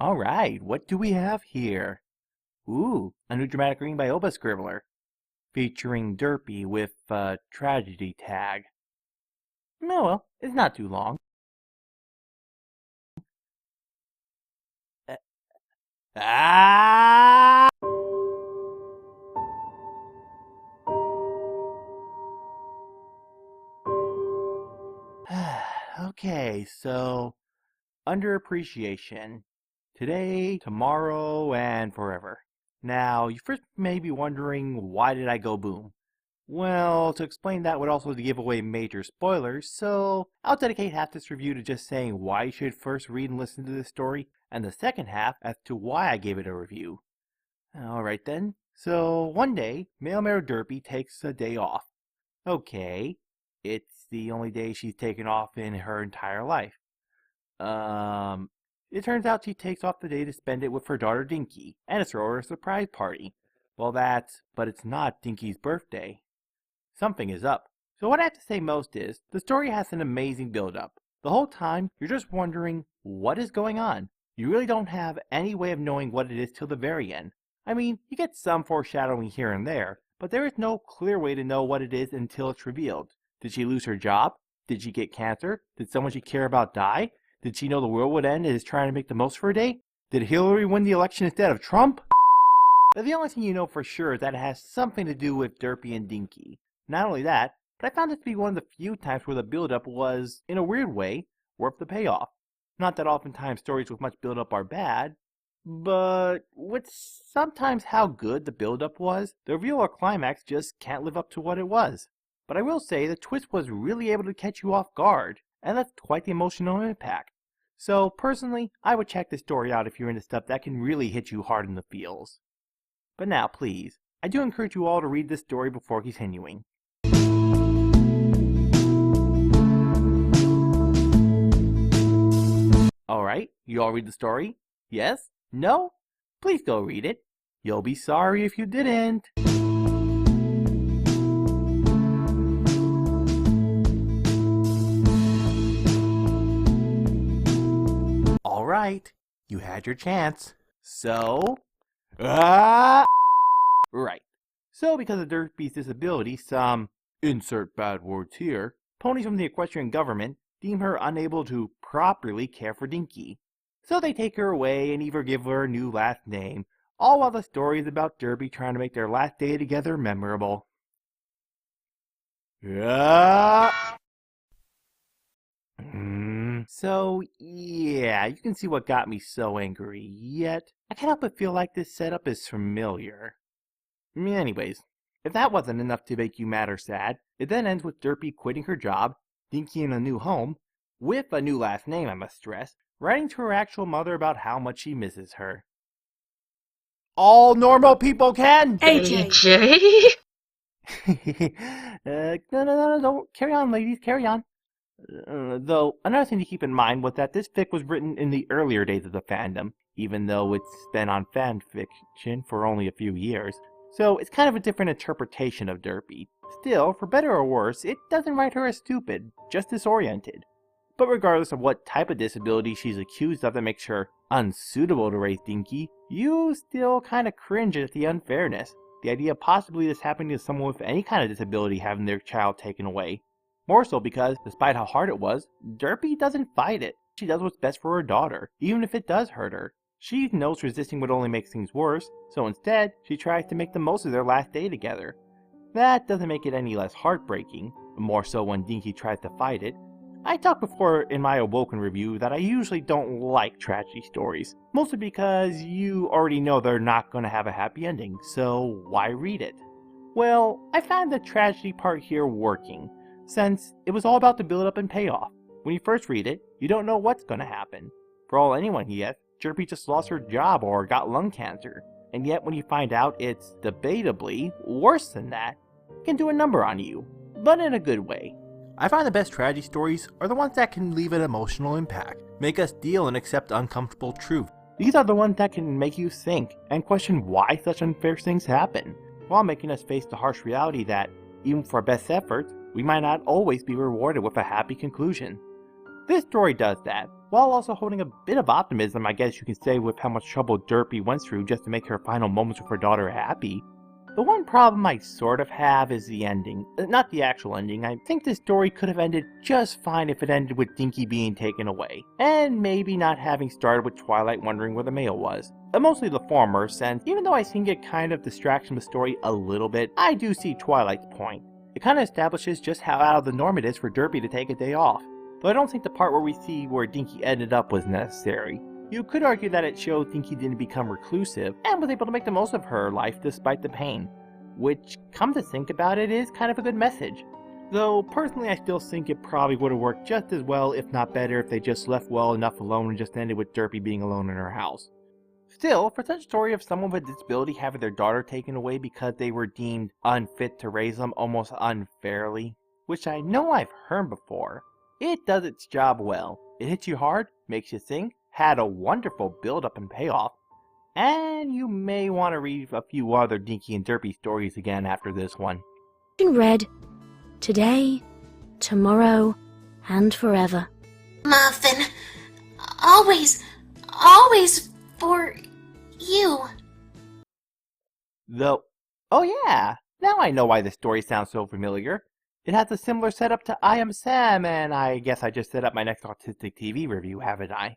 Alright, what do we have here? Ooh, a new dramatic reading by Oba Scribbler, featuring Derpy with a tragedy tag. Oh well, it's not too long. Ah! Okay, so underappreciation. Today, tomorrow, and forever. Now, you first may be wondering, why did I go boom? Well, to explain that would also give away major spoilers, so I'll dedicate half this review to just saying why you should first read and listen to this story, and the second half as to why I gave it a review. Alright then, so one day, mailmare Derpy takes a day off. Okay, it's the only day she's taken off in her entire life. It turns out she takes off the day to spend it with her daughter Dinky, and to throw her a surprise party. Well but it's not Dinky's birthday. Something is up. So what I have to say most is, the story has an amazing build-up. The whole time, you're just wondering, what is going on? You really don't have any way of knowing what it is till the very end. I mean, you get some foreshadowing here and there, but there is no clear way to know what it is until it's revealed. Did she lose her job? Did she get cancer? Did someone she cared about die? Did she know the world would end and is trying to make the most of her day? Did Hillary win the election instead of Trump? The only thing you know for sure is that it has something to do with Derpy and Dinky. Not only that, but I found this to be one of the few times where the build-up was, in a weird way, worth the payoff. Not that oftentimes stories with much build-up are bad, but with sometimes how good the build-up was, the reveal or climax just can't live up to what it was. But I will say the twist was really able to catch you off guard, and that's quite the emotional impact. So personally, I would check this story out if you're into stuff that can really hit you hard in the feels. But now, please, I do encourage you all to read this story before continuing. Alright, you all read the story? Yes? No? Please go read it. You'll be sorry if you didn't. Alright, you had your chance. So... Right. So because of Derpy's disability, some, insert bad words here, ponies from the equestrian government deem her unable to properly care for Dinky. So they take her away and either give her a new last name, all while the story is about Derpy trying to make their last day together memorable. So, yeah, you can see what got me so angry, yet I can't help but feel like this setup is familiar. Anyways, if that wasn't enough to make you mad or sad, it then ends with Derpy quitting her job, Dinky in a new home, with a new last name I must stress, writing to her actual mother about how much she misses her. All normal people can! AJ? No, don't. Carry on, ladies, carry on. Though, another thing to keep in mind was that this fic was written in the earlier days of the fandom, even though it's been on fanfiction for only a few years. So it's kind of a different interpretation of Derpy. Still, for better or worse, it doesn't write her as stupid, just disoriented. But regardless of what type of disability she's accused of that makes her unsuitable to raise Dinky, you still kinda cringe at the unfairness. The idea of possibly this happening to someone with any kind of disability having their child taken away. More so because, despite how hard it was, Derpy doesn't fight it. She does what's best for her daughter, even if it does hurt her. She knows resisting would only make things worse, so instead, she tries to make the most of their last day together. That doesn't make it any less heartbreaking, more so when Dinky tries to fight it. I talked before in my Awoken review that I usually don't like tragedy stories, mostly because you already know they're not going to have a happy ending, so why read it? Well, I found the tragedy part here working, since it was all about the build-up and payoff. When you first read it, you don't know what's going to happen. For all anyone gets, Derpy just lost her job or got lung cancer, and yet when you find out it's debatably worse than that, it can do a number on you, but in a good way. I find the best tragedy stories are the ones that can leave an emotional impact, make us deal and accept uncomfortable truth. These are the ones that can make you think and question why such unfair things happen, while making us face the harsh reality that, even for our best efforts, we might not always be rewarded with a happy conclusion. This story does that, while also holding a bit of optimism, I guess you can say, with how much trouble Derpy went through just to make her final moments with her daughter happy. The one problem I sort of have is the ending. Not the actual ending. I think this story could have ended just fine if it ended with Dinky being taken away, and maybe not having started with Twilight wondering where the mail was. Mostly the former, since even though I think it kind of distracts from the story a little bit, I do see Twilight's point. It kind of establishes just how out of the norm it is for Derpy to take a day off. Though I don't think the part where we see where Dinky ended up was necessary. You could argue that it showed Dinky didn't become reclusive, and was able to make the most of her life despite the pain. Which, come to think about it, is kind of a good message. Though, personally I still think it probably would have worked just as well, if not better, if they just left well enough alone and just ended with Derpy being alone in her house. Still, for such a story of someone with a disability having their daughter taken away because they were deemed unfit to raise them almost unfairly, which I know I've heard before, it does its job well. It hits you hard, makes you think, had a wonderful build-up and payoff, and you may want to read a few other Dinky and Derpy stories again after this one. Read today, tomorrow, and forever. Muffin, always for you. Though, oh yeah, now I know why this story sounds so familiar. It has a similar setup to I Am Sam, and I guess I just set up my next Autistic TV review, haven't I?